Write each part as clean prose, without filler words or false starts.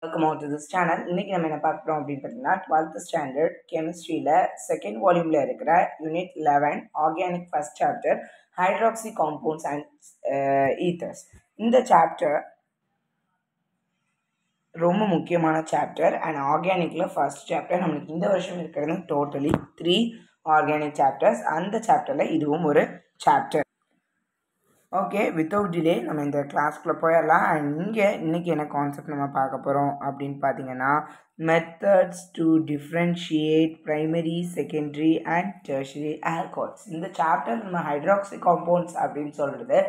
Welcome out to this channel. இன்னைக்கு நம்ம என்ன பார்க்க போறோம் அப்படின்னு பார்த்தீங்கன்னா 12th ஸ்டாண்டர்ட் கெமிஸ்ட்ரியில் செகண்ட் வால்யூமில் இருக்கிற unit 11 organic first chapter hydroxy compounds and ethers. இந்த சாப்டர் ரொம்ப முக்கியமான சாப்டர் அண்ட் ஆர்கானிக்கில் ஃபர்ஸ்ட் சாப்டர். நம்மளுக்கு இந்த வருஷம் இருக்கிறது டோட்டலி 3 ஆர்கானிக் சாப்டர்ஸ். அந்த சாப்டரில் இதுவும் ஒரு சாப்டர். ஓகே, வித்தவுட் டிலே நம்ம இந்த கிளாஸ்க்குள்ளே போயிடலாம். அண்ட் இன்றைக்கி என்ன கான்செப்ட் நம்ம பார்க்க போகிறோம் அப்படின்னு பார்த்தீங்கன்னா methods to differentiate primary secondary and tertiary alcohols. இந்த சாப்டர் நம்ம ஹைட்ராக்சி காம்பவுண்ட்ஸ் அப்படின்னு சொல்கிறது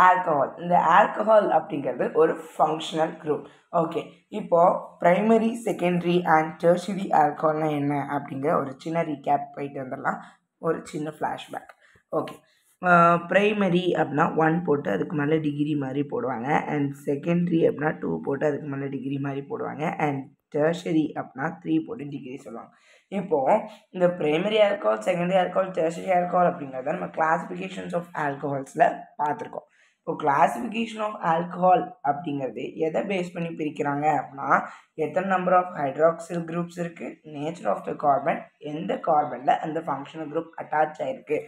ஆல்கஹால். இந்த ஆல்கஹால் அப்படிங்கிறது ஒரு ஃபங்க்ஷனல் குரூப். ஓகே, இப்போது ப்ரைமரி செகண்டரி அண்ட் டெர்ஷரி ஆல்கஹால்னால் என்ன அப்படிங்கிற ஒரு சின்ன ரீகேப் போயிட்டு வந்துடலாம். ஒரு சின்ன ஃப்ளாஷ்பேக். ஓகே, ப்ரைமரி அப்படின்னா 1 போட்டு அதுக்கு மேலே டிகிரி மாதிரி போடுவாங்க. அண்ட் செகண்டரி அப்படின்னா 2 போட்டு அதுக்கு மேலே டிகிரி மாதிரி போடுவாங்க. அண்ட் டெர்ஷரி அப்படின்னா 3 போட்டு டிகிரி சொல்லுவாங்க. இப்போது இந்த primary alcohol, secondary alcohol, tertiary alcohol அப்படிங்கிறத நம்ம கிளாசிஃபிகேஷன்ஸ் ஆஃப் ஆல்கஹால்ஸில் பார்த்துருக்கோம். இப்போ கிளாசிஃபிகேஷன் ஆஃப் ஆல்கஹால் அப்படிங்கிறது எதை பேஸ் பண்ணி பிரிக்கிறாங்க அப்படின்னா எத்தனை நம்பர் ஆஃப் ஹைட்ராக்சில் குரூப்ஸ் இருக்குது, நேச்சர் ஆஃப் த கார்பன், எந்த கார்பனில் அந்த ஃபங்க்ஷனல் குரூப் அட்டாச் ஆகிருக்கு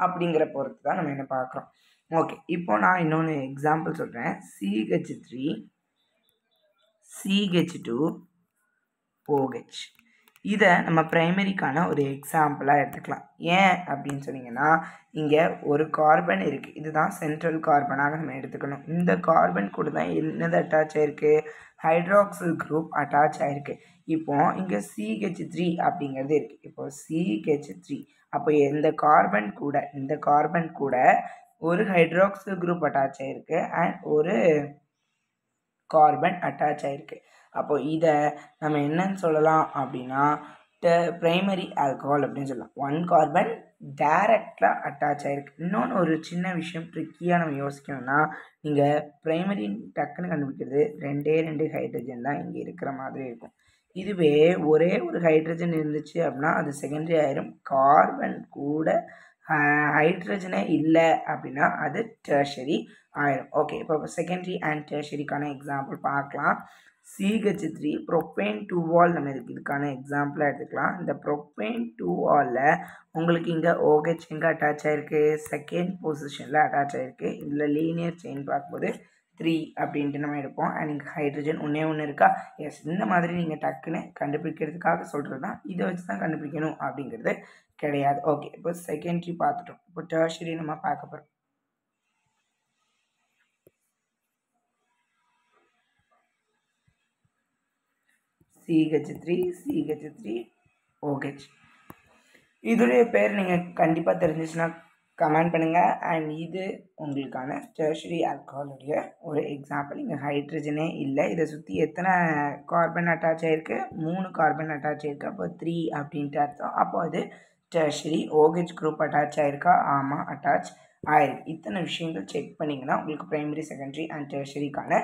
அப்படிங்கிற பொறுத்து தான் நம்ம என்ன பார்க்குறோம். ஓகே, இப்போ நான் இன்னொன்று எக்ஸாம்பிள் சொல்கிறேன். CH3 CH2 OH. இதை நம்ம ப்ரைமரிக்கான ஒரு எக்ஸாம்பிளாக எடுத்துக்கலாம். ஏன் அப்படின்னு சொன்னீங்கன்னா இங்கே ஒரு கார்பன் இருக்குது. இதுதான் சென்ட்ரல் கார்பனாக நம்ம எடுத்துக்கணும். இந்த கார்பன் கூட தான் என்னது அட்டாச் ஆகிருக்கு, ஹைட்ராக்சில் குரூப் அட்டாச் ஆகிருக்கு. இப்போது இங்கே CH3 அப்படிங்கிறது இருக்குது. இப்போது CH3 அப்போ இந்த கார்பன் கூட ஒரு ஹைட்ராக்சில் குரூப் அட்டாச் ஆகிருக்கு அண்ட் ஒரு கார்பன் அட்டாச் ஆகிருக்கு. அப்போது இதை நம்ம என்னன்னு சொல்லலாம் அப்படின்னா ப்ரைமரி ஆல்கஹால் அப்படின்னு சொல்லலாம். 1 கார்பன் டைரக்டாக அட்டாச் ஆகிருக்கு. இன்னொன்று ஒரு சின்ன விஷயம் ட்ரிக்கியாக நம்ம யோசிக்கணும்னா நீங்கள் ப்ரைமரி டக்குன்னு கண்டுபிடிக்கிறது 2 ஹைட்ரஜன் தான் இங்கே இருக்கிற மாதிரி இருக்கும். இதுவே ஒரே ஒரு ஹைட்ரஜன் இருந்துச்சு அப்படின்னா அது செகண்டரி ஆயிரும். கார்பன் கூட ஹைட்ரஜனே இல்லை அப்படின்னா அது டெர்ஷரி ஆயிரும். ஓகே, இப்போ செகண்டரி அண்ட் டெர்ஷரிக்கான எக்ஸாம்பிள் பார்க்கலாம். CH3 ப்ரோப்பேன் 2-ஆல் நம்ம இதுக்கான எக்ஸாம்பிளாக எடுத்துக்கலாம். இந்த ப்ரோப்பேன் 2-ஆலில் உங்களுக்கு இங்கே OH எங்கே அட்டாச் ஆகிருக்கு, செகண்ட் பொசிஷனில் அட்டாச் ஆகிருக்கு. இதில் லீனியர் செயின் பார்க்கும்போது 3 அப்படின்ட்டு நம்ம எடுப்போம். அண்ட் இங்கே ஹைட்ரஜன் ஒன்று இருக்கா. எஸ், இந்த மாதிரி நீங்கள் டக்குன்னு கண்டுபிடிக்கிறதுக்காக சொல்கிறது தான். இதை வச்சு தான் கண்டுபிடிக்கணும் அப்படிங்கிறது கிடையாது. ஓகே, இப்போ செகண்டரி பார்த்துட்டோம். இப்போ டெர்ஷரி நம்ம பார்க்க போகிறோம். CH3 OH. இதோடைய பேர் நீங்கள் கண்டிப்பாக தெரிஞ்சிச்சுன்னா கமெண்ட் பண்ணுங்கள். அண்ட் இது உங்களுக்கான டெர்ஷரி ஆல்கஹாலுடைய ஒரு எக்ஸாம்பிள். இங்கே ஹைட்ரஜனே இல்லை. இதை சுற்றி எத்தனை கார்பன் அட்டாச் ஆகிருக்கு, 3 கார்பன் அட்டாச் ஆகிருக்கு. அப்போ 3 அப்படின்ட்டு அர்த்தம். அப்போ அது டெர்ஷரி. OH குரூப் அட்டாச் ஆகிருக்கா, ஆமாம் அட்டாச் ஆகிருக்கு. இத்தனை விஷயங்கள் செக் பண்ணிங்கன்னா உங்களுக்கு ப்ரைமரி செகண்டரி அண்ட் டெர்ஷரிக்கான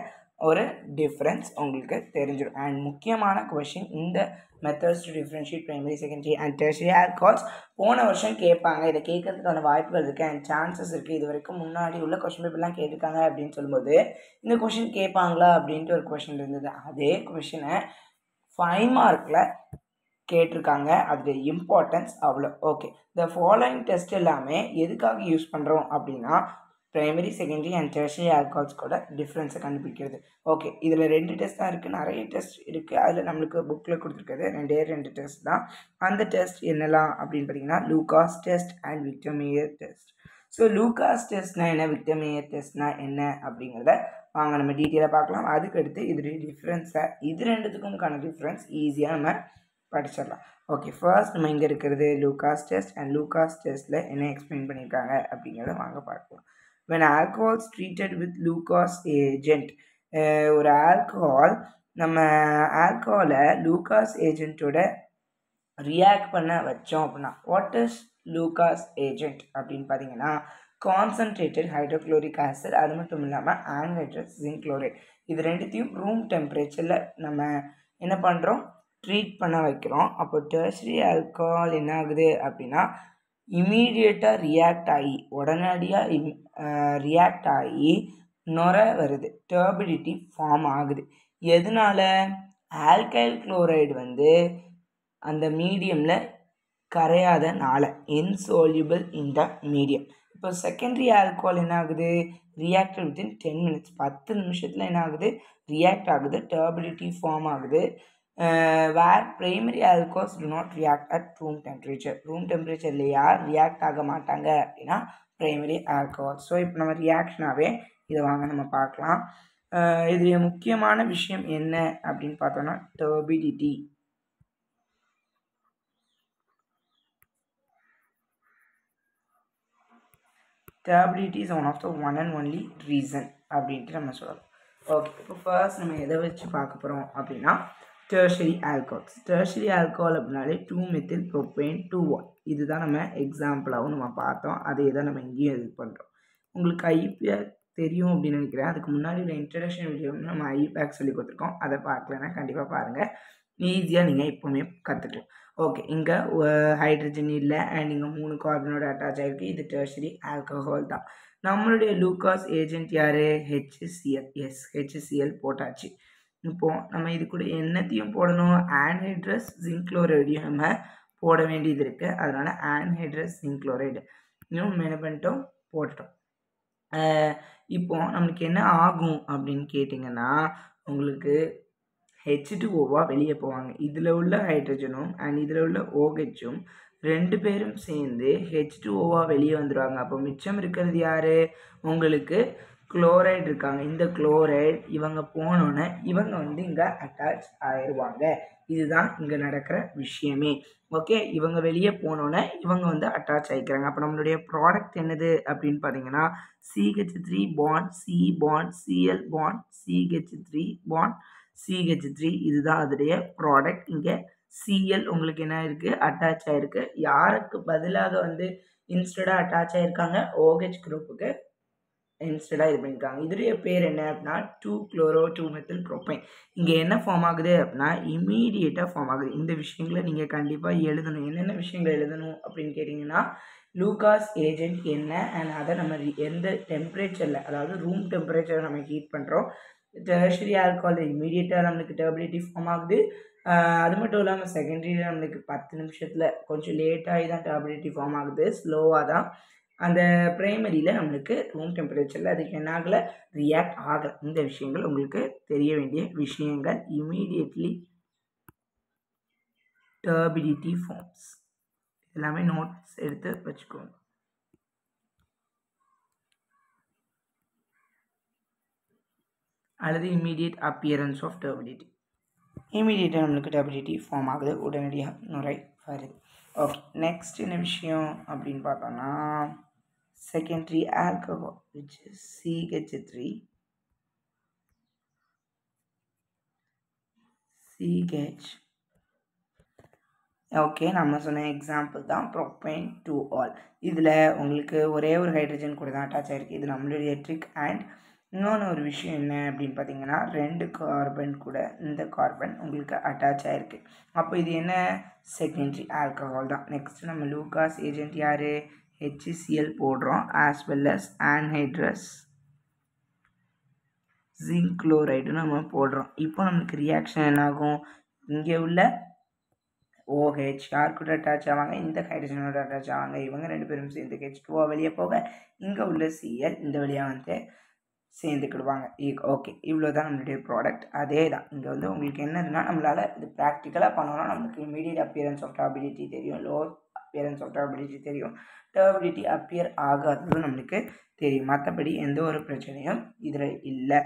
ஒரு டிஃப்ரென்ஸ் உங்களுக்கு தெரிஞ்சிடும். அண்ட் முக்கியமான கொஷின் இந்த methods to differentiate primary secondary and tertiary alcohols போன வருஷம் கேட்பாங்க. இதை கேட்கறதுக்கான வாய்ப்புகள் இருக்குது அண்ட் சான்சஸ் இருக்குது. இது வரைக்கும் முன்னாடி உள்ள கொஷின் பேப்பர்லாம் கேட்டிருக்காங்க அப்படின்னு சொல்லும்போது இந்த கொஷின் கேட்பாங்களா அப்படின்ட்டு ஒரு கொஷின் இருந்தது. அதே கொஷினை 5 மார்க்கில் கேட்டிருக்காங்க. அதோடைய இம்பார்ட்டன்ஸ் அவ்வளோ. ஓகே, இந்த ஃபாலோயிங் டெஸ்ட் எல்லாமே எதுக்காக யூஸ் பண்ணுறோம் அப்படின்னா primary secondary and tertiary alcohols கூட டிஃப்ரென்ஸை கண்டுபிடிக்கிறது. ஓகே, இதில் 2 டெஸ்ட் தான் இருக்குது. நிறைய டெஸ்ட் இருக்குது. அதில் நம்மளுக்கு புக்கில் கொடுத்துருக்கிறது 2 டெஸ்ட் தான். அந்த டெஸ்ட் என்னெல்லாம் அப்படின்னு பார்த்தீங்கன்னா Lucas test and Victor Meyer test. So Lucas டெஸ்ட்னா என்ன, விக்டர் மேயர் டெஸ்ட்னா என்ன அப்படிங்கிறத வாங்க நம்ம டீட்டெயிலாக பார்க்கலாம். அதுக்கடுத்து இதோடைய டிஃப்ரென்ஸை இது ரெண்டுத்துக்கும்கான டிஃப்ரென்ஸ் ஈஸியாக நம்ம படிச்சிடலாம். ஓகே, ஃபர்ஸ்ட் நம்ம இங்கே இருக்கிறது லூகாஸ் டெஸ்ட் அண்ட் லூகாஸ் டெஸ்ட்டில் என்ன எக்ஸ்பிளைன் பண்ணியிருக்காங்க அப்படிங்கிறத வாங்க பார்க்கலாம். when alcohol is treated with Lucas agent, ஒரு ஆல்கஹால் நம்ம ஆல்கஹாலை லூகாஸ் ஏஜென்ட்டோட ரியாக்ட் பண்ண வச்சோம் அப்படின்னா வாட் இஸ் லூகாஸ் ஏஜென்ட் அப்படின்னு பார்த்தீங்கன்னா கான்சன்ட்ரேட்டட் ஹைட்ரோக்ளோரிக் ஆசிட், அது மட்டும் இல்லாமல் ஆன்ஹைட்ரஸ் ஜிங்க் குளோரைட், இது ரெண்டுத்தையும் ரூம் டெம்பரேச்சரில் நம்ம என்ன பண்ணுறோம், ட்ரீட் பண்ண வைக்கிறோம். அப்போ டெர்ஷரி ஆல்கஹால் என்ன ஆகுது அப்படின்னா இமீடியட்டாக ரியாக்ட் ஆகி உடனடியாக ரியாக்ட் ஆகி நுர வருது, டர்பிடிட்டி ஃபார்ம் ஆகுது. எதனால, ஆல்கைல் குளோரைடு வந்து அந்த மீடியமில் கரையாதனால இன்சோல்யூபிள் இன் த மீடியம். இப்போ செகண்டரி ஆல்கோஹால் என்ன ஆகுது, ரியாக்ட் வித்தின் 10 minutes, 10 நிமிஷத்தில் என்ன ஆகுது, ரியாக்ட் ஆகுது, டர்பிடிட்டி ஃபார்ம் ஆகுது. Where primary alcohols do not react at room temperature. Room டெம்பரேச்சரில் யார் ரியாக்ட் ஆக மாட்டாங்க அப்படின்னா பிரைமரி ஆல்கோஹால். ஸோ இப்போ நம்ம ரியாக்ஷனாகவே இதை வாங்க நம்ம பார்க்கலாம். இதுல முக்கியமான விஷயம் என்ன அப்படின்னு பார்த்தோம்னா turbidity. Turbidity is one of the one and only reason அப்படின்ட்டு நம்ம சொல்லலாம். ஓகே, இப்போ ஃபர்ஸ்ட் நம்ம எதை வச்சு பார்க்க போகிறோம் அப்படின்னா டெர்ஷரி ஆல்கோஹால்ஸ். டெர்ஷரி ஆல்கோஹால் அப்படின்னாலே 2-மெத்தில்-புரோப்பேன் 2-1. இதுதான் நம்ம எக்ஸாம்பிளாகவும் நம்ம பார்த்தோம். அதே தான் நம்ம இங்கேயும் இது பண்ணுறோம். உங்களுக்கு ஐபேக் தெரியும் அப்படின்னு நினைக்கிறேன். அதுக்கு முன்னாடி ஒரு இன்ட்ரடக்ஷன் வீடியோ நம்ம ஐபேக் சொல்லி கொடுத்துருக்கோம். அதை பார்க்கலன்னா கண்டிப்பாக பாருங்கள். ஈஸியாக நீங்கள் எப்போவுமே கற்றுக்கலாம். ஓகே, இங்கே ஹைட்ரஜன் இல்லை அண்ட் இங்கே 3 கார்பனோட அட்டாச் ஆகிருக்கு. இது டெர்ஷரி ஆல்கஹால் தான். நம்மளுடைய லூகாஸ் ஏஜென்ட் யார், HCl. எஸ், HCl போட்டாச்சு. இப்போது நம்ம இது கூட என்னத்தையும் போடணும், ஆன்ஹைட்ரஸ் ஜிங்க் குளோரைடையும் நம்ம போட வேண்டியது இருக்குது. அதனால் ஆன்ஹைட்ரஸ் ஜிங்க் குளோரைடு இன்னும் நம்ம என்ன பண்ணிட்டோம், போட்டுட்டோம். இப்போது நம்மளுக்கு என்ன ஆகும் அப்படின்னு கேட்டிங்கன்னா, உங்களுக்கு H2Oவாக வெளியே போவாங்க. இதில் உள்ள ஹைட்ரஜனும் அண்ட் இதில் உள்ள OHம் 2 பேரும் சேர்ந்து H2Oவாக வெளியே வந்துடுவாங்க. அப்போ மிச்சம் இருக்கிறது யார், உங்களுக்கு குளோரைடு இருக்காங்க. இந்த குளோரைடு இவங்க போனோன்னே இவங்க வந்து இங்கே அட்டாச் ஆயிடுவாங்க. இதுதான் இங்கே நடக்கிற விஷயமே. ஓகே, இவங்க வெளியே போனோன்னே இவங்க வந்து அட்டாச் ஆகிக்கிறாங்க. அப்போ நம்மளுடைய ப்ராடக்ட் என்னது அப்படின்னு பார்த்தீங்கன்னா CH3 bond C bond Cl bond CH3 bond CH3. இதுதான் அதோடைய ப்ராடக்ட். இங்கே Cl உங்களுக்கு என்ன இருக்குது, அட்டாச் ஆகிருக்கு. யாருக்கு பதிலாக வந்து இன்ஸ்டடாக அட்டாச் ஆகிருக்காங்க, OH குரூப்புக்கு இன்ஸ்டடாக இது பண்ணியிருக்காங்க. இதோடைய பேர் என்ன அப்படின்னா 2-chloro-2-methyl-propane. இங்கே என்ன ஃபார்ம் ஆகுது அப்படின்னா இமீடியட்டாக ஃபார்ம் ஆகுது. இந்த விஷயங்களை நீங்கள் கண்டிப்பாக எழுதணும். என்னென்ன விஷயங்கள் எழுதணும் அப்படின்னு கேட்டிங்கன்னா, லூகாஸ் ஏஜென்ட் என்ன அண்ட் அதை நம்ம எந்த டெம்பரேச்சரில், அதாவது ரூம் டெம்பரேச்சரை நம்ம ஹீட் பண்ணுறோம். டெர்ஷரி ஆல்கஹால் இமீடியட்டாக நம்மளுக்கு டர்பிடிட்டி ஃபார்ம் ஆகுது. அது மட்டும் இல்லாமல் செகண்டரியில் நம்மளுக்கு 10 நிமிஷத்தில் கொஞ்சம் லேட்டாகி தான் டர்பிடிட்டி ஃபார்ம் ஆகுது, ஸ்லோவாக தான். அந்த பிரைமரியில் நம்மளுக்கு ரூம் டெம்பரேச்சரில் அதுக்கு என்ன ஆகலை, ரியாக்ட் ஆகலை. இந்த விஷயங்கள் உங்களுக்கு தெரிய வேண்டிய விஷயங்கள். Immediately turbidity forms. எல்லாமே நோட்ஸ் எடுத்து வச்சுக்கோங்க. அல்லது இமீடியட் அப்பியரன்ஸ் ஆஃப் டர்பிடிட்டி. இமீடியட்டாக நம்மளுக்கு டர்பிடிட்டி ஃபார்ம் ஆகுது, உடனடியாக நுரை வருது. ஓகே, நெக்ஸ்ட் என்ன விஷயம் அப்படின்னு பார்த்தோம்னா secondary alcohol, which is CH3 CH. Okay, நம்ம சொன்ன எக்ஸாம்பிள் தான் ப்ரோப்பேன் 2-ol. இதில் உங்களுக்கு ஒரே ஒரு ஹைட்ரஜன் கூட தான் அட்டாச் ஆகிருக்கு. இது நம்மளுடைய ட்ரிக். அண்ட் இன்னொன்று ஒரு விஷயம் என்ன அப்படின்னு பார்த்தீங்கன்னா 2 கார்பன் கூட இந்த கார்பன் உங்களுக்கு அட்டாச் ஆகிருக்கு. அப்போ இது என்ன, செகண்டரி ஆல்கஹால் தான். நெக்ஸ்ட் நம்ம லூகாஸ் ஏஜென்ட் யார், HCl போடுறோம், as well as anhydrous zinc chloride நம்ம போடுறோம். இப்போ நம்மளுக்கு ரியாக்ஷன் என்னாகும், இங்கே உள்ள OH யார் கூட அட்டாச் ஆவாங்க, இந்த ஹைட்ரஜனோட அட்டாச் ஆவாங்க. இவங்க 2 பேரும் சேர்ந்து H2O வெளியே போக இங்கே உள்ள Cl இந்த வழியாக வந்து சேர்ந்துக்கிடுவாங்க. ஓகே, இவ்வளோ தான் நம்மளுடைய ப்ராடக்ட். அதே தான் இங்கே வந்து உங்களுக்கு என்னதுன்னா, நம்மளால் இது ப்ராக்டிக்கலாக பண்ணோன்னா நம்மளுக்கு இமீடியட் அப்பியரன்ஸ் ஆஃப் டர்பிடிட்டி தெரியும், லோ அப்பியரன்ஸ் ஆஃப் டர்பிடிட்டி தெரியும், டர்பிடிட்டி அப்பியர் ஆகாதது நம்மளுக்கு தெரியும். மற்றபடி எந்த ஒரு பிரச்சனையும் இதில் இல்லை.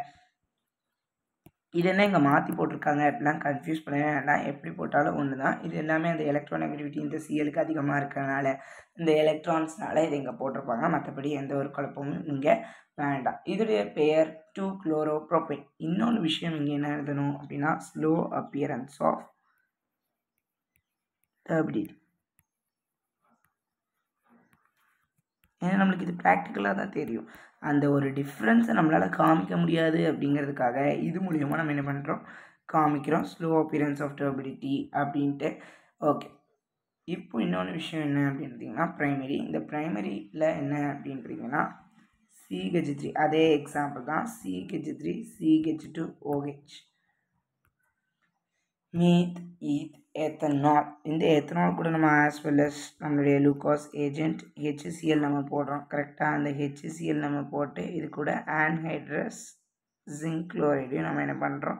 இது என்ன இங்கே மாற்றி போட்டிருக்காங்க அப்படிலாம் கன்ஃபியூஸ் பண்ணவே வேண்டாம். எப்படி போட்டாலும் ஒன்று தான். இது எல்லாமே அந்த எலக்ட்ரான் நெகட்டிவிட்டி இந்த சிஎலுக்கு அதிகமாக இருக்கிறதுனால இந்த எலக்ட்ரான்ஸ்னால இதை இங்கே போட்டிருப்பாங்க. மற்றபடி எந்த ஒரு குழப்பமும் இங்கே வேண்டாம். இதோடைய பெயர் 2-chloro-propane. இன்னொன்று விஷயம் இங்கே என்ன எழுதணும் அப்படின்னா ஸ்லோ அப்பியரன்ஸ் ஆஃப் டர்பிடிட்டி. ஏன்னா நம்மளுக்கு இது ப்ராக்டிக்கலாக தான் தெரியும். அந்த ஒரு டிஃப்ரென்ஸை நம்மளால் காமிக்க முடியாது அப்படிங்கிறதுக்காக இது மூலியமாக நம்ம என்ன பண்ணுறோம், காமிக்கிறோம். ஸ்லோ அப்பியரன்ஸ் ஆஃப் டர்பிடிட்டி அப்படின்ட்டு. ஓகே, இப்போ இன்னொன்று விஷயம் என்ன அப்படின்னு பார்த்தீங்கன்னா ப்ரைமரி. இந்த ப்ரைமரியில் என்ன அப்படின்றீங்கன்னா CH3 அதே எக்ஸாம்பிள் தான். CH3 CH2OH. மீத் ஈத் எத்தனால். இந்த எத்தனால் கூட நம்ம ஆஸ் வெல் அஸ் நம்மளுடைய லூகாஸ் ஏஜென்ட் HCl நம்ம போடுறோம். கரெக்டாக அந்த HCl நம்ம போட்டு இது கூட ஆன்ஹைட்ரஸ் ஜிங்க் குளோரைடையும் நம்ம என்ன பண்ணுறோம்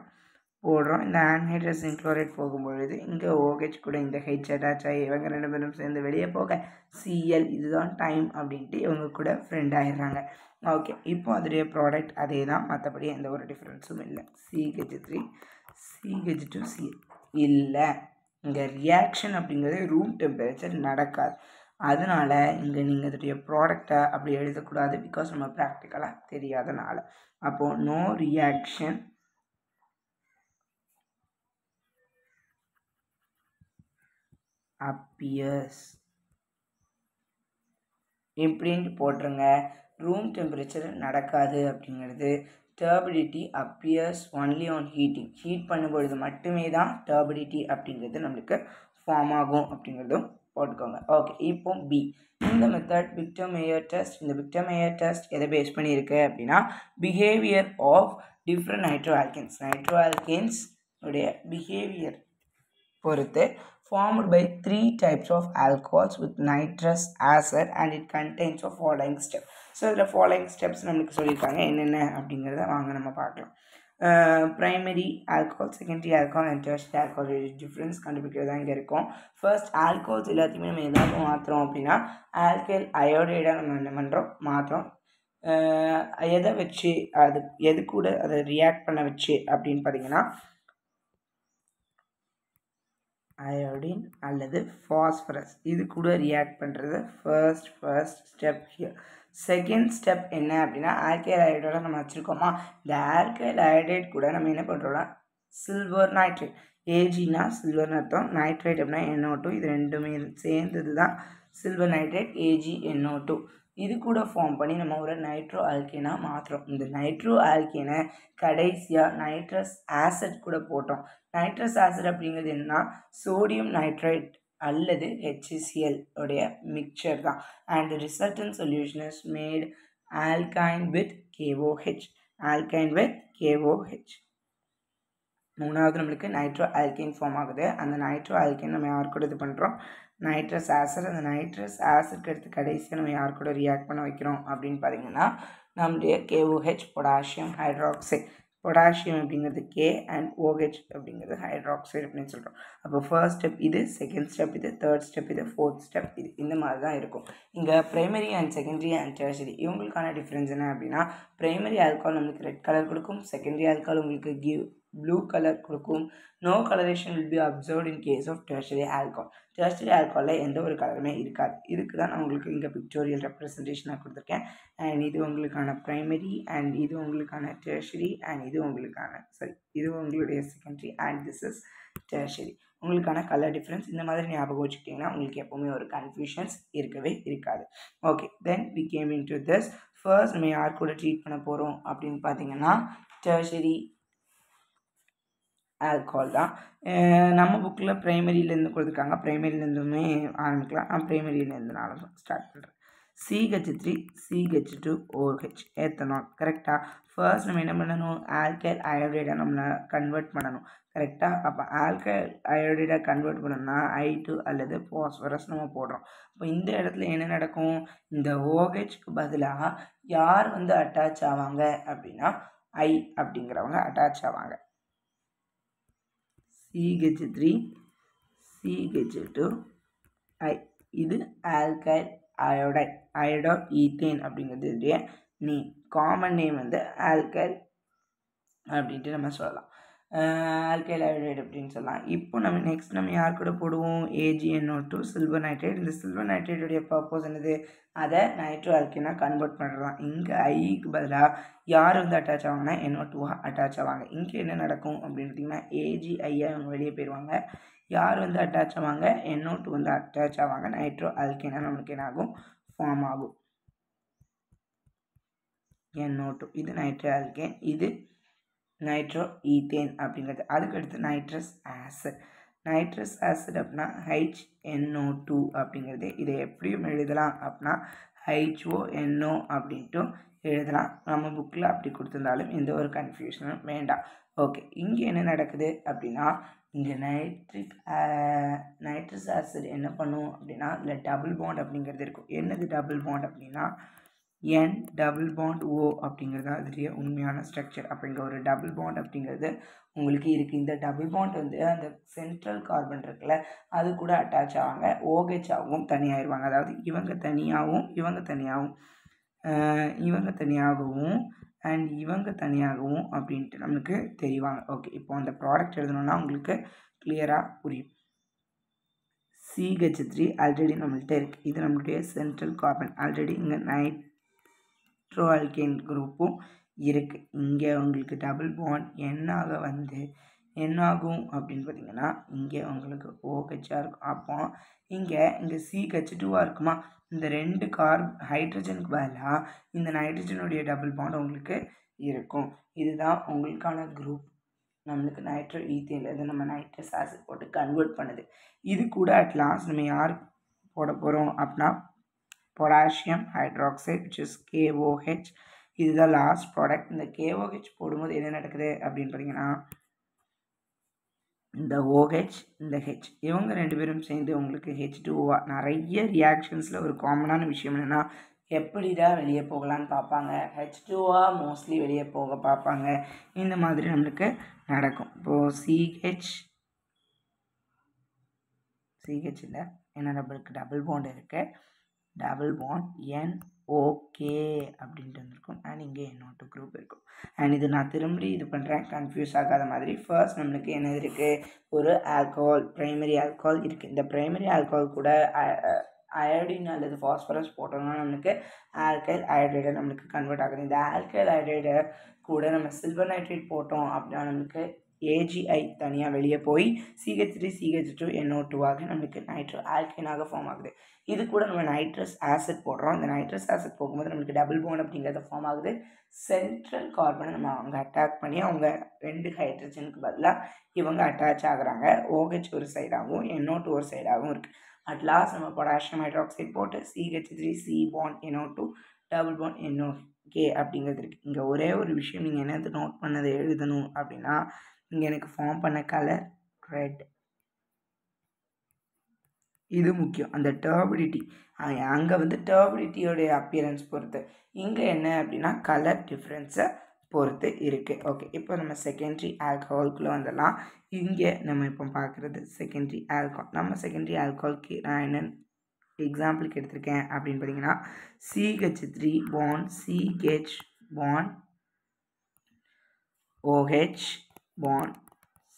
போடுறோம். இந்த ஆன்ஹைட்ரஸ் ஜிங்க் குளோரைட் போகும்பொழுது இங்கே OH கூட இந்த H அட்டாச் ஆகி இவங்க 2 பேரும் சேர்ந்து வெளியே போக Cl இதுதான் டைம் அப்படின்ட்டு இவங்க கூட ஃப்ரெண்ட் ஆகிடுறாங்க. ஓகே, இப்போ அதோடைய ப்ராடக்ட் அதே தான், மற்றபடி எந்த ஒரு டிஃப்ரென்ஸும் இல்லை. CH3 CH2Cl இல்லை. இங்கே ரியாக்ஷன் அப்படிங்கிறது ரூம் டெம்பரேச்சர் நடக்காது. அதனால் இங்கே நீங்கள் இதோடைய ப்ராடக்டை அப்படி எழுதக்கூடாது, பிகாஸ் நம்ம ப்ராக்டிக்கலாக தெரியாதனால. அப்போது நோ ரியாக்ஷன் appears இப்படின்ட்டு போட்டுருங்க. ரூம் டெம்பரேச்சர் நடக்காது அப்படிங்கிறது. Turbidity appears only on heating. Heat பண்ணும்பொழுது மட்டுமே தான் டர்பிடிட்டி அப்படிங்கிறது நம்மளுக்கு ஃபார்ம் ஆகும் அப்படிங்கிறதும் போட்டுக்கோங்க. ஓகே, இப்போ பி இந்த மெத்தட் விக்டர்-மேயர் டெஸ்ட். இந்த விக்டர்-மேயர் டெஸ்ட் எதை பேஸ் பண்ணியிருக்கு அப்படின்னா behaviour of different nitro alkanes உடைய பிஹேவியர் பொறுத்து formed by 3 types of alcohols with nitrous acid and it contains the following steps. So இதில் following steps நம்மளுக்கு சொல்லியிருக்காங்க என்னென்ன அப்படிங்கிறத வாங்க நம்ம பார்க்கலாம். Primary alcohol, secondary alcohol and tertiary alcohol difference கண்டுபிடிக்கிறது தான் இங்கே இருக்கும். ஃபர்ஸ்ட் ஆல்கோஹால்ஸ் எல்லாத்தையுமே நம்ம எதாவது மாற்றுறோம் அப்படின்னா ஆல்கைல் அயோடைடாக நம்ம என்ன பண்ணுறோம் மாற்றுறோம். எதை வச்சு அது எது கூட அதை ரியாக்ட் பண்ண வச்சு அப்படின்னு பார்த்தீங்கன்னா அயோடின் அல்லது ஃபாஸ்பரஸ் இது கூட ரியாக்ட் பண்ணுறது first step here. Second step என்ன அப்படின்னா ஆல்கைல் அயோடைடை நம்ம வச்சுருக்கோமா, இந்த ஆல்கைல் அயோடைட் கூட நம்ம என்ன பண்ணுறோம்னா சில்வர் நைட்ரேட். ஏஜினா சில்வர்னு அர்த்தம், நைட்ரேட் அப்படின்னா NO2. இது ரெண்டுமே சேர்ந்தது தான் சில்வர் நைட்ரேட் AgNO2. இது கூட ஃபார்ம் பண்ணி நம்ம ஒரு நைட்ரோ ஆல்கேனாக மாற்றுறோம். இந்த நைட்ரோ ஆல்கேனை கடைசியாக நைட்ரஸ் ஆசிட் கூட போட்டோம். நைட்ரஸ் ஆசிட் அப்படிங்கிறது என்னன்னா சோடியம் நைட்ரைட் அல்லது HCl உடைய மிக்சர் தான். And resultant solution is made alkyne with KOH. மூணாவது நம்மளுக்கு நைட்ரோ ஆல்கேன் ஃபார்ம் ஆகுது. அந்த நைட்ரோ ஆல்கேன் நம்ம யார் கூட இது பண்ணுறோம் நைட்ரஸ் ஆசிட். அந்த நைட்ரஸ் ஆசிட்க்கு எடுத்து கடைசியாக நம்ம யார் கூட ரியாக்ட் பண்ண வைக்கிறோம் அப்படின்னு பார்த்தீங்கன்னா நம்மளுடைய KOH பொட்டாசியம் ஹைட்ராக்சைடு. பொட்டாசியம் அப்படிங்கிறது K அண்ட் OH அப்படிங்கிறது ஹைட்ராக்சைடு அப்படின்னு சொல்கிறோம். அப்போ ஃபர்ஸ்ட் ஸ்டெப் இது, செகண்ட் ஸ்டெப் இது, தேர்ட் ஸ்டெப் இது, ஃபோர்த் ஸ்டெப் இது, இந்த மாதிரி தான் இருக்கும். இங்கே primary and secondary and tertiary இவங்களுக்கான டிஃப்ரென்ஸ் என்ன அப்படின்னா ப்ரைமரி ஆல்கஹால் நம்மளுக்கு ரெட் கலர் கொடுக்கும், செகண்டரி ஆல்கஹால் உங்களுக்கு ப்ளூ கலர் கொடுக்கும். No coloration will be observed in case of tertiary alcohol. Tertiary ஆல்கஹாலில் எந்த ஒரு கலருமே இருக்காது. இதுக்கு தான் நான் உங்களுக்கு இங்கே பிக்டோரியல் ரெப்ரசன்டேஷனாக கொடுத்துருக்கேன். அண்ட் இது உங்களுக்கான ப்ரைமரி அண்ட் இது உங்களுக்கான டெர்ஷரி அண்ட் இது உங்களுடைய secondary and this is tertiary. உங்களுக்கான கலர் டிஃப்ரென்ஸ் இந்த மாதிரி ஞாபகம் வச்சுக்கிட்டிங்கன்னா உங்களுக்கு எப்போவுமே ஒரு கன்ஃபியூஷன்ஸ் இருக்கவே இருக்காது. Okay, then we came in to this. First நம்ம யார் கூட ட்ரீட் பண்ண போகிறோம் அப்படின்னு பார்த்தீங்கன்னா டெர்ஷரி ஆல்கஹால் தான். நம்ம புக்கில் ப்ரைமரியிலேருந்து கொடுத்துருக்காங்க, ப்ரைமரியிலேருந்துமே ஆரம்பிக்கலாம். நான் ப்ரைமரியிலேருந்துனாலும் ஸ்டார்ட் பண்ணுறேன். CH3 CH2OH ethanol. கரெக்டாக ஃபர்ஸ்ட் நம்ம என்ன பண்ணணும் ஆல்கைல் அயோடைடை நம்ம கன்வெர்ட் பண்ணணும். கரெக்டாக அப்போ ஆல்கைல் அயோடைடை கன்வெர்ட் பண்ணணும்னா I2 அல்லது பாஸ்பரஸ் நம்ம போடுறோம். இப்போ இந்த இடத்துல என்ன நடக்கும், இந்த OHக்கு பதிலாக யார் வந்து அட்டாச் ஆவாங்க அப்படின்னா I அப்படிங்கிறவங்க அட்டாச் ஆவாங்க. CH3 CH2I இது ஆல்கைல் அயோடைட். ஈத்தேன் அப்படிங்கிறது காமன் நேம் வந்து ஆல்கைல் அப்படின்ட்டு நம்ம சொல்லலாம். ஆல்கைல் அயோடைட் அப்படின்னு சொல்லலாம். இப்போ நம்ம நெக்ஸ்ட் நம்ம யார் கூட போடுவோம் AgNO2 சில்வர் நைட்ரேட். இந்த சில்வர் நைட்ரேட்டுடைய பர்பஸ் என்னது, அதை நைட்ரோ ஆல்கேனாக கன்வெர்ட் பண்ணுறதான். இங்கே ஐக்கு பதிலாக யார் வந்து அட்டாச் ஆவாங்கன்னா NO2 அட்டாச் ஆவாங்க. இங்கே என்ன நடக்கும் அப்படின்னு பார்த்தீங்கன்னா AgI அவங்க வெளியே போயிடுவாங்க. யார் வந்து அட்டாச் ஆவாங்க NO2 வந்து அட்டாச் ஆவாங்க. நைட்ரோ ஆல்கேனா நம்மளுக்கு என்ன ஆகும் ஃபார்ம் ஆகும் NO2. இது நைட்ரோ ஆல்கேன், இது நைட்ரோ ஈத்தேன் அப்படிங்கிறது. அதுக்கடுத்து நைட்ரஸ் ஆசிட் அப்படின்னா HNO2 அப்படிங்கிறது. இதை எப்படியும் எழுதலாம் அப்படின்னா HONO அப்படின்ட்டும் எழுதலாம். நம்ம புக்கில் அப்படி கொடுத்துருந்தாலும் எந்த ஒரு கன்ஃபியூஷனும் வேண்டாம். ஓகே, இங்கே என்ன நடக்குது அப்படின்னா இங்கே நைட்ரஸ் ஆசிட் என்ன பண்ணும் அப்படின்னா இதில் டபுள் பாண்ட் அப்படிங்கிறது இருக்கும். என்னது டபுள் பாண்ட் அப்படின்னா N டபுள் பாண்ட் O அப்படிங்கிறது தான் அதுலேயே உண்மையான ஸ்ட்ரக்சர். அப்போ இங்கே ஒரு டபுள் பாண்ட் அப்படிங்கிறது உங்களுக்கு இருக்குது. இந்த டபுள் பாண்ட் வந்து அந்த சென்ட்ரல் கார்பன் இருக்குல்ல அது கூட அட்டாச் ஆவாங்க, OH ஆகவும் தனியாகிடுவாங்க. அதாவது இவங்க தனியாகவும் அண்ட் இவங்க தனியாகவும் அப்படின்ட்டு நமக்கு தெரிவாங்க. ஓகே, இப்போ அந்த ப்ராடக்ட் எழுதணும்னா உங்களுக்கு கிளியராக புரியும். CH3 ஆல்ரெடி நம்மள்கிட்ட இருக்குது. இது நம்மளுடைய சென்ட்ரல் கார்பன். ஆல்ரெடி இங்கே நைட்ரோ ஆல்கேன் குரூப்பும் இருக்குது. இங்கே உங்களுக்கு டபுள் பாண்ட் என்னாக வந்து என்ன ஆகும் அப்படின்னு பார்த்தீங்கன்னா இங்கே உங்களுக்கு OH-ஆக இருக்கும். அப்போ இங்கே CH2-ஆக இருக்குமா, இந்த 2 ஹைட்ரஜனுக்கு பதிலாக இந்த நைட்ரஜனுடைய டபுள் பாண்ட் உங்களுக்கு இருக்கும். இதுதான் உங்களுக்கான குரூப். நம்மளுக்கு நைட்ரோ ஈத்தேன்லேருந்து நம்ம நைட்ரஸ் ஆசிட் போட்டு கன்வெர்ட் பண்ணுது. இது கூட அட் லாஸ்ட் நம்ம யார் போட போகிறோம் அப்படின்னா potassium hydroxide which is KOH. இதுதான் லாஸ்ட் ப்ராடக்ட். இந்த KOH போடும்போது என்ன நடக்குது அப்படின்னு பார்த்தீங்கன்னா இந்த OH இந்த H இவங்க 2 பேரும் சேர்ந்து உங்களுக்கு H2O நிறைய ரியாக்ஷன்ஸில் ஒரு காமனான விஷயம் என்னென்னா எப்படி தான் வெளியே போகலான்னு பார்ப்பாங்க. H2O மோஸ்ட்லி வெளியே போக பார்ப்பாங்க. இந்த மாதிரி நம்மளுக்கு நடக்கும். இப்போது CH இல்லை, ஏன்னா நம்மளுக்கு டபுள் பாண்ட் இருக்குது. டபுள் பாண்ட் NOK அப்படின்ட்டு வந்துருக்கும். அண்ட் இங்கே NO2 குரூப் இருக்கும். அண்ட் இது நான் திரும்பி இது பண்ணுறேன் கன்ஃபியூஸ் ஆகாத மாதிரி. ஃபர்ஸ்ட் நம்மளுக்கு என்ன இருக்குது, ஒரு ஆல்கஹால் ப்ரைமரி ஆல்கஹால் இருக்குது. இந்த ப்ரைமரி ஆல்கஹால் கூட அயோடின் அல்லது ஃபாஸ்பரஸ் போட்டோம்னா நம்மளுக்கு ஆல்கைல் அயோடைடை நம்மளுக்கு கன்வெர்ட் ஆகுது. இந்த ஆல்கைல் அயோடைடை கூட நம்ம சில்வர் நைட்ரேட் போட்டோம் அப்படின்னா நம்மளுக்கு AgI தனியாக வெளியே போய் CH3 CH2 NO2 ஆக நம்மளுக்கு நைட்ரோ ஆல்கைனாக ஃபார்ம் ஆகுது. இது கூட நம்ம நைட்ரஸ் ஆசிட் போடுறோம். இந்த நைட்ரஸ் ஆசிட் போகும்போது நம்மளுக்கு டபுள் பாண்ட் அப்படிங்கிறது ஃபார்ம் ஆகுது. சென்ட்ரல் கார்பனை நம்ம அவங்க அட்டாக் பண்ணி அவங்க 2 ஹைட்ரஜனுக்கு பதிலாக இவங்க அட்டாச் ஆகுறாங்க. OH ஒரு சைடாகவும் NO2 ஒரு சைடாகவும் இருக்குது. அட் லாஸ்ட் நம்ம பொட்டாசியம் ஹைட்ராக்சைடு போட்டு CH3 C bond NO2 double bond NOK அப்படிங்கிறது இருக்குது. இங்கே ஒரே ஒரு விஷயம் நீங்கள் என்னது நோட் பண்ணதை எழுதணும் அப்படின்னா இங்கே எனக்கு ஃபார்ம் பண்ண கலர் ரெட், இது முக்கியம். அந்த டர்பிடிட்டி அங்கே வந்து டர்பிடிட்டியோடைய அப்பியரன்ஸ் பொறுத்து, இங்கே என்ன அப்படின்னா கலர் டிஃப்ரென்ஸை பொறுத்து இருக்குது. ஓகே, இப்போ நம்ம செகண்டரி ஆல்கஹால்குள்ளே வந்துடலாம். இங்கே நம்ம இப்போ பார்க்குறது செகண்டரி ஆல்கஹால். நம்ம செகண்டரி ஆல்கஹால்க்கு நான் என்ன எக்ஸாம்பிளுக்கு எடுத்திருக்கேன் அப்படின்னு பார்த்தீங்கன்னா CH3 bond CH bond OH bond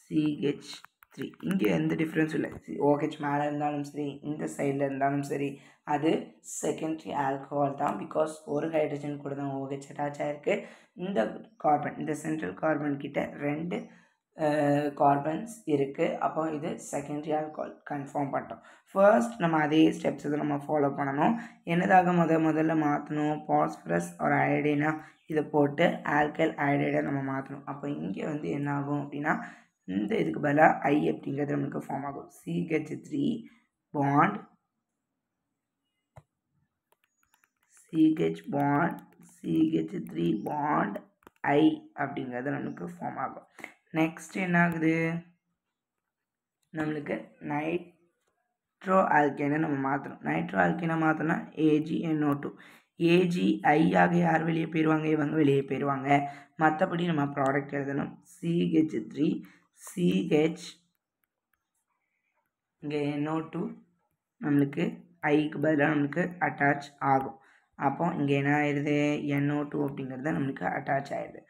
CH3. இங்கே எந்த டிஃப்ரென்ஸும் இல்லை. OH மேலே இருந்தாலும் சரி, இந்த சைடில் இருந்தாலும் சரி, அது செகண்டரி ஆல்கஹால் தான். பிகாஸ் ஒரு ஹைட்ரஜன் கூட தான் OH அட்டாச் ஆகிருக்கு. இந்த கார்பன், இந்த சென்ட்ரல் கார்பன் கிட்ட 2 கார்பன்ஸ் இருக்குது. அப்போ இது செகண்டரி ஆல்கஹால் கன்ஃபார்ம் பண்ணிட்டோம். ஃபர்ஸ்ட் நம்ம அதே ஸ்டெப்ஸ் இதை நம்ம ஃபாலோ பண்ணணும். என்னதாக முதல்ல மாற்றணும், பாஸ்பரஸ் ஒரு அயோடினா இதை போட்டு ஆல்கைல் அயோடைடை நம்ம மாற்றணும். அப்போ இங்கே வந்து என்ன ஆகும் அப்படின்னா இந்த இதுக்கு பதிலாக I அப்படிங்கிறது நமக்கு ஃபார்ம் ஆகும். CH3 bond CH3 bond I அப்படிங்கிறது நமக்கு ஃபார்ம் ஆகும். நெக்ஸ்ட் என்ன ஆகுது, நம்மளுக்கு நைட்ரோ ஆல்கைனை நம்ம மாற்றணும். நைட்ரோ ஆல்கைனை மாற்றினா AgNO2. AgI ஆக யார் வெளியே போயிடுவாங்க, இவங்க வெளியே போயிடுவாங்க. மற்றபடி நம்ம ப்ராடக்ட் எழுதணும். CH3 CH இங்கே NO2 நம்மளுக்கு ஐக்கு பதிலாக நம்மளுக்கு அட்டாச் ஆகும். அப்போ இங்கே என்ன ஆயிடுது, NO2 அப்படிங்கிறது நம்மளுக்கு அட்டாச் ஆயிடுது.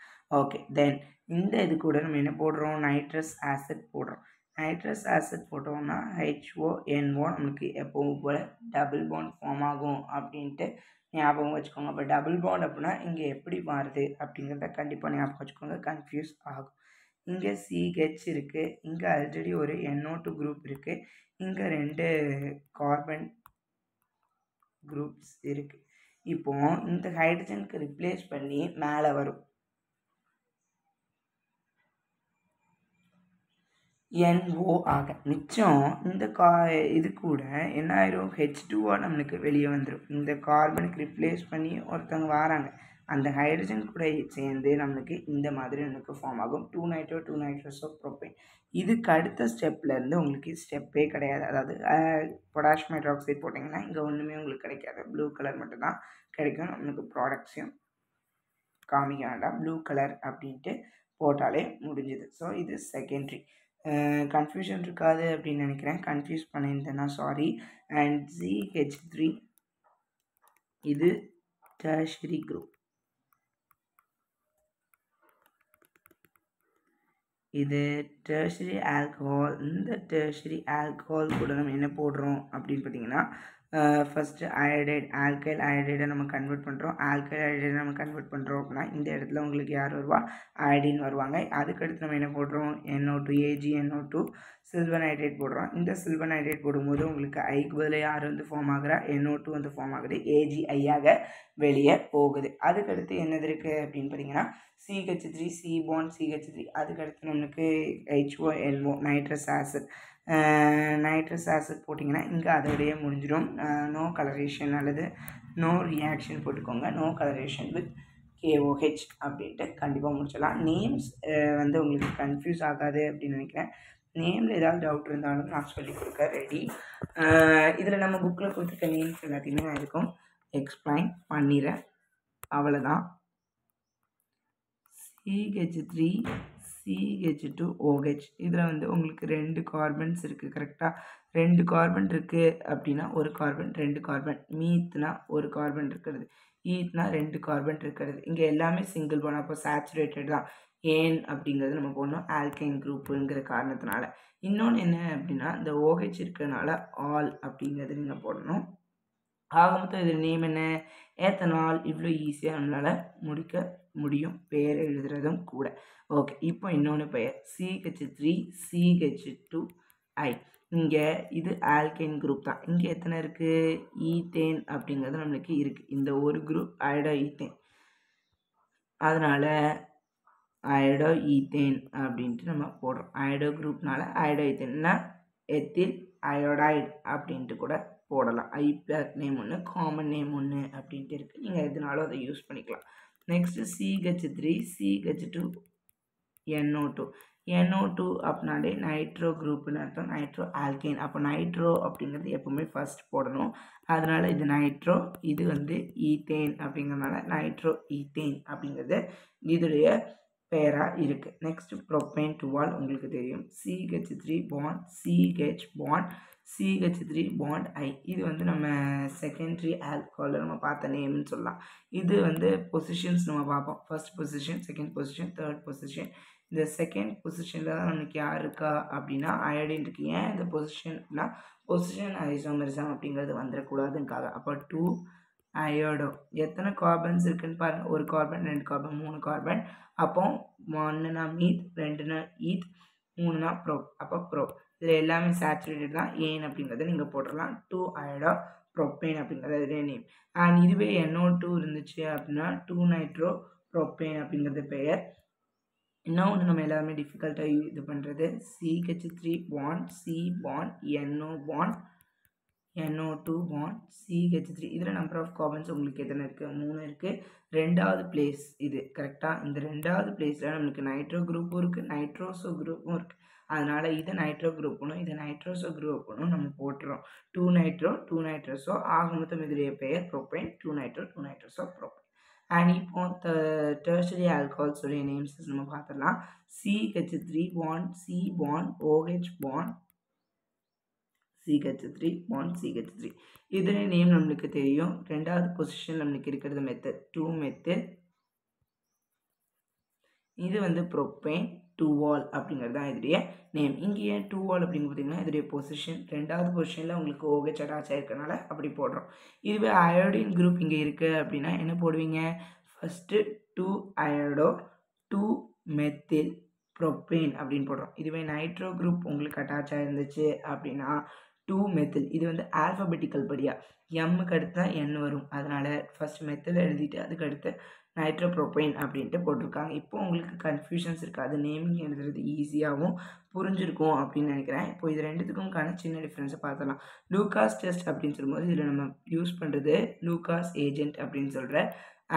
ஓகே, தென் இந்த இது கூட நம்ம என்ன போடுறோம், நைட்ரஸ் ஆசிட் போடுறோம். நைட்ரஸ் ஆசிட் போட்டோம்னா HONO நம்மளுக்கு எப்பவும் போல் டபுள் பாண்ட் ஃபார்ம் ஆகும் அப்படின்ட்டு ஞாபகம் வச்சுக்கோங்க. அப்போ டபுள் பாண்ட் அப்படின்னா இங்கே எப்படி மாறுது அப்படிங்கிறத கண்டிப்பாக ஞாபகம் வச்சுக்கோங்க, கன்ஃபியூஸ் ஆகும். இங்கே CH இருக்குது, இங்கே ஆல்ரெடி ஒரு NO2 குரூப் இருக்குது, இங்கே 2 கார்பன் குரூப்ஸ் இருக்குது. இப்போ இந்த ஹைட்ரஜனுக்கு ரிப்ளேஸ் பண்ணி மேலே வரும் NO ஆக. மிச்சம் இந்த இது கூட என்ன ஆயிரும், H2O நம்மளுக்கு வெளியே வந்துடும். இந்த கார்பனுக்கு ரிப்ளேஸ் பண்ணி ஒருத்தவங்க வராங்க, அந்த ஹைட்ரஜன் கூட சேர்ந்து நம்மளுக்கு இந்த மாதிரி நமக்கு ஃபார்ம் ஆகும் 2 நைட்ரஸோ ப்ரோப்பேன். இதுக்கு அடுத்த ஸ்டெப்லேருந்து உங்களுக்கு ஸ்டெப்பே கிடையாது. அதாவது பொட்டாசியம் ஹைட்ராக்சைடு போட்டிங்கன்னா இங்கே ஒன்றுமே உங்களுக்கு கிடைக்காது, ப்ளூ கலர் மட்டும்தான் கிடைக்கும். நம்மளுக்கு ப்ராடக்ட்ஸையும் காமிக்க வேண்டாம், ப்ளூ கலர் அப்படின்ட்டு போட்டாலே முடிஞ்சுது. ஸோ இது செகண்டரி. கன்ஃபியூஷன் இருக்காது அப்படின்னு நினைக்கிறேன், கன்ஃபியூஸ் பண்ணியிருந்தேன்னா சாரி. அண்ட் CH3 இது டெர்ஷரி குரூப். இது டெர்ஷரி ஆல்கஹால். இந்த டெர்ஷரி ஆல்கஹால் கூட நம்ம என்ன போடுறோம் அப்படின்னு பார்த்தீங்கன்னா, ஃபஸ்ட்டு அயோடைட், ஆல்கைல் அயோடைடை நம்ம கன்வெர்ட் பண்ணுறோம். ஆல்கைல் அயோடைடை நம்ம கன்வெர்ட் பண்ணுறோம் அப்படின்னா இந்த இடத்துல உங்களுக்கு யார் வருவா, அயோடின் வருவாங்க. அதுக்கடுத்து நம்ம என்ன போடுறோம், NO2 AgNO2 சில்வர் நைட்ரேட் போடுறோம். இந்த சில்வர் நைட்ரேட் போடும்போது உங்களுக்கு ஐக்கு பதில் யார் வந்து ஃபார்ம் ஆகுறா, NO2 வந்து ஃபார்ம் ஆகுது, AgIயாக வெளியே போகுது. அதுக்கடுத்து என்னது இருக்குது அப்படின்னு பார்த்தீங்கன்னா CH3 C bond CH3. அதுக்கடுத்து நம்மளுக்கு HONO nitrous acid. Nitrous acid போட்டிங்கன்னா இங்கே அதோடைய முடிஞ்சிடும். நோ கலரேஷன் அல்லது நோ ரியாக்ஷன் போட்டுக்கோங்க, நோ கலரேஷன் வித் KOH அப்படின்ட்டு கண்டிப்பாக முடிச்சிடலாம். நேம்ஸ் வந்து உங்களுக்கு கன்ஃபியூஸ் ஆகாது அப்படின்னு நினைக்கிறேன். நேமில் ஏதாவது டவுட் இருந்தாலும் நான் சொல்லிக் கொடுக்க ரெடி. இதில் நம்ம புக்கில் கொடுத்துருக்க நேம்ஸ் எல்லாத்தையுமே நான் இருக்கும் எக்ஸ்பிளைன் பண்ணிடுறேன், அவ்வளோதான். CH3 CH2OH. இதில் வந்து உங்களுக்கு 2 கார்பன்ஸ் இருக்குது, கரெக்டாக 2 கார்பன் இருக்குது அப்படின்னா ஒரு கார்பன் 2 கார்பன். மீத்னா ஒரு கார்பன் இருக்கிறது, ஈத்னா 2 கார்பன் இருக்கிறது. இங்கே எல்லாமே சிங்கிள் பாண்ட், அப்போ சேச்சுரேட்டட் தான். ஏன் அப்படிங்கிறது நம்ம போடணும், ஆல்கைன் குரூப்புங்கிற காரணத்தினால. இன்னொன்று என்ன அப்படின்னா இந்த OH இருக்கிறதுனால ஆல் அப்படிங்கிறது நீங்கள் போடணும். ஆக மொத்தம் இதில் நேம் என்ன, ஏத்தனால். இவ்வளோ ஈஸியாக நம்மளால் முடிக்க முடியும், பேர் எழுதுறதும் கூட. ஓகே, இப்போ இன்னொன்று பெயர் CH3 CH2I. இங்கே இது ஆல்கைன் குரூப் தான். இங்கே எத்தனை இருக்குது, ஈத்தேன் அப்படிங்கிறது நம்மளுக்கு இருக்குது. இந்த ஒரு குரூப் அயோடோ ஈத்தேன், அதனால் அயோடோ ஈத்தேன் அப்படின்ட்டு நம்ம போடுறோம். அயோடோ குரூப்னால அயோடோ ஈத்தேன்னா எத்தில் அயோடைடு அப்படின்ட்டு கூட போடலாம். ஐபேக் நேம் ஒன்று, காமன் நேம் ஒன்று அப்படின்ட்டு இருக்குது, நீங்கள் எதுனாலும் அதை யூஸ் பண்ணிக்கலாம். Next CH3 CH2NO2. NO2 அப்படின்னாலே நைட்ரோ குரூப்னு அர்த்தம், நைட்ரோ ஆல்கைன். அப்போ நைட்ரோ அப்படிங்கிறது எப்போவுமே ஃபஸ்ட் போடணும், அதனால் இது நைட்ரோ. இது வந்து ஈத்தேன் அப்படிங்கிறதுனால நைட்ரோ ஈத்தேன் அப்படிங்கிறது இதோடைய பேராக இருக்குது. நெக்ஸ்ட் ப்ரோப்பேன் டுவால் உங்களுக்கு தெரியும், CH3 bond CH bond CH3 bond I. இது வந்து நம்ம செகண்டரி ஆல்கஹாலில் நம்ம பார்த்த நேம்னு சொல்லலாம். இது வந்து பொசிஷன்ஸ் நம்ம பார்ப்போம், first position, second position, third position. இந்த செகண்ட் பொசிஷனில் தான் நமக்கு யார் இருக்கா அப்படின்னா அயோடின் இருக்கு. ஏன் இந்த பொசிஷன்னா பொசிஷன் ஐசோமெரிசம் அப்படிங்கிறது வந்துடக்கூடாதுக்காக. அப்போ 2 அயோடோ. எத்தனை கார்பன்ஸ் இருக்குன்னு பாருங்கள், ஒரு கார்பன், 2 கார்பன், 3 கார்பன். அப்போ 1னா மீத், 2னா ஈத், 3னா ப்ரோ. அப்போ ப்ரோ. இதில் எல்லாமே சேச்சுரேட்டட் தான், ஏன் அப்படிங்கிறத நீங்கள் போட்டுடலாம். 2 அயோடோ ப்ரோப்பேன் அப்படிங்கிறது நேம். அண்ட் இதுவே NO2 இருந்துச்சு அப்படின்னா 2 நைட்ரோ ப்ரோப்பேன் அப்படிங்கிறது பெயர். இன்னொன்று நம்ம எல்லாருமே டிஃபிகல்ட்டாக இது பண்ணுறது CH3 bond C bond NO bond NO2 bond CH3. இதில் நம்பர் ஆஃப் கார்பன்ஸ் உங்களுக்கு எத்தனை இருக்குது, 3 இருக்குது. 2வது பிளேஸ் இது கரெக்டாக. இந்த 2வது பிளேஸில் நம்மளுக்கு நைட்ரோ குரூப்பும் இருக்குது, நைட்ரோசோ குரூப்பும் இருக்குது. அதனால் இதை நைட்ரோ குரூப்புனும் இதை நைட்ரோசோ குரூப்புனும் நம்ம போட்டுறோம். 2 நைட்ரோ 2 நைட்ரோசோ, ஆக மொத்தம் இதோடைய பெயர் propane. 2 nitro 2 nitroso propane. And இப்போ டெர்ஷரி ஆல்கஹால்ஸோடைய நேம்ஸ் நம்ம பார்த்துடலாம். CH3 bond C bond OH bond CH3 bond CH3. இதோடைய நேம் நம்மளுக்கு தெரியும். 2வது பொசிஷன் நம்மளுக்கு இருக்கிறது மெத்தட் 2 மெத்தட். இது வந்து ப்ரோப்பேன் 2-வால் அப்படிங்கிறது தான் இதோடைய நேம். இங்கே ஏன் 2-வால் அப்படின்னு பார்த்தீங்கன்னா இதோடைய பொசிஷன் 2வது பொசிஷனில் உங்களுக்கு OH அட்டாச் ஆகிருக்கனால அப்படி போடுறோம். இதுவே அயோடின் குரூப் இங்கே இருக்குது அப்படின்னா என்ன போடுவீங்க, ஃபஸ்ட்டு 2 அயோடோ 2 மெத்தில் ப்ரோப்பேன் அப்படின்னு போடுறோம். இதுவே நைட்ரோ குரூப் உங்களுக்கு அட்டாச் ஆகிருந்துச்சு அப்படின்னா 2 மெத்தில். இது வந்து ஆல்ஃபபெட்டிக்கல் படியாக எம்முக்கு அடுத்து தான் N வரும், அதனால் ஃபஸ்ட் மெத்தில் எழுதிட்டு அதுக்கு அடுத்து நைட்ரோப்ரோப்பைன் அப்படின்ட்டு போட்டிருக்காங்க. இப்போ உங்களுக்கு கன்ஃபியூஷன்ஸ் இருக்காது, நேமிங் எழுதுறது ஈஸியாகவும் புரிஞ்சிருக்கும் அப்படின்னு நினைக்கிறேன். இப்போ இது ரெண்டுத்துக்கும்கான சின்ன டிஃப்ரென்ஸை பார்த்துலாம். லூகாஸ் டெஸ்ட் அப்படின்னு சொல்லும்போது இதில் நம்ம யூஸ் பண்ணுறது லூகாஸ் ஏஜென்ட் அப்படின்னு சொல்கிற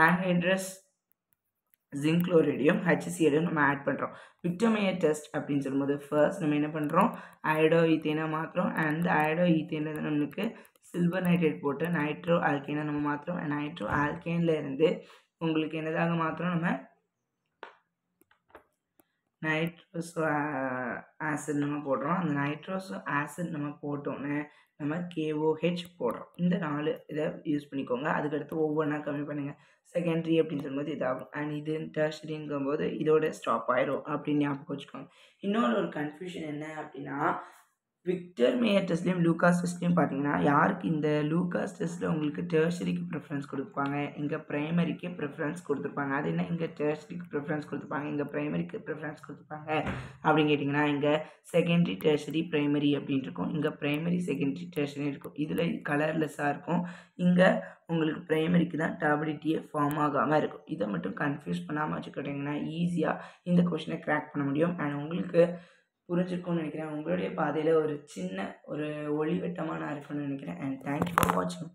ஆன்ஹைட்ரஸ் ஜிங்க் குளோரைடையும் HCl நம்ம ஆட் பண்ணுறோம். விக்டர் மேயர் டெஸ்ட் அப்படின்னு சொல்லும்போது ஃபர்ஸ்ட் நம்ம என்ன பண்ணுறோம், அயோடோ ஈத்தேனை மாற்றுறோம். அந்த அயோடோ ஈத்தேனில் நம்மளுக்கு சில்வர் நைட்ரேட் போட்டு நைட்ரோ ஆல்கேனை நம்ம மாற்றுறோம். நைட்ரோ ஆல்கேனில் இருந்து உங்களுக்கு என்னதாக மாற்றுறோம், நம்ம நைட்ரோசோ ஆசிட் நம்ம போடுறோம். அந்த நைட்ரோசோ ஆசிட் நம்ம போட்டோன்னே நம்ம KOH போடுறோம். இந்த 4 இதை யூஸ் பண்ணிக்கோங்க. அதுக்கடுத்து ஒவ்வொன்றா கம்மி பண்ணுங்கள். செகண்டரி அப்படின்னு சொல்லும்போது இதாகும். அண்ட் இது டெர்ஷரிங்கும்போது இதோட ஸ்டாப் ஆயிரும் அப்படின்னு ஞாபகம் வச்சுக்கோங்க. இன்னொரு ஒரு கன்ஃபியூஷன் என்ன அப்படின்னா, விக்டர் மேயர் டெஸ்ட்லேயும் லூகாஸ் டெஸ்ட்லேயும் பார்த்தீங்கன்னா, யாருக்கு இந்த லூகாஸ் டெஸ்ட்டில் உங்களுக்கு டெர்ஷரிக்கு ப்ரிஃபரன்ஸ் கொடுப்பாங்க, இங்கே ப்ரைமரிக்கு ப்ரிஃபரன்ஸ் கொடுத்துருப்பாங்க. அது என்ன, இங்கே டெர்ஷரிக்கு ப்ரிஃபரன்ஸ் கொடுத்துருப்பாங்க, இங்கே ப்ரைமரிக்கு ப்ரிஃபரன்ஸ் கொடுத்துருப்பாங்க அப்படின்னு கேட்டிங்கன்னா, இங்கே செகண்டரி டெர்ஷரி ப்ரைமரி அப்படின்னு இருக்கும். இங்கே ப்ரைமரி செகண்டரி டெர்ஷரி இருக்கும். இதில் கலர்லெஸ்ஸாக இருக்கும். இங்கே உங்களுக்கு ப்ரைமரிக்கு தான் டர்பிடிட்டியே ஃபார்ம் ஆகாமல் இருக்கும். இதை மட்டும் கன்ஃபியூஸ் பண்ணாமல் வச்சுக்கிட்டிங்கன்னா ஈஸியாக இந்த கொஷினை கிராக் பண்ண முடியும். அண்ட் உங்களுக்கு புரிஞ்சிருக்கும்னு நினைக்கிறேன். உங்களுடைய பாதையில் ஒரு சின்ன ஒரு ஒளிவட்டமாக நான் இருக்குன்னு நினைக்கிறேன். அண்ட் தேங்க்யூ ஃபார் வாட்சிங்.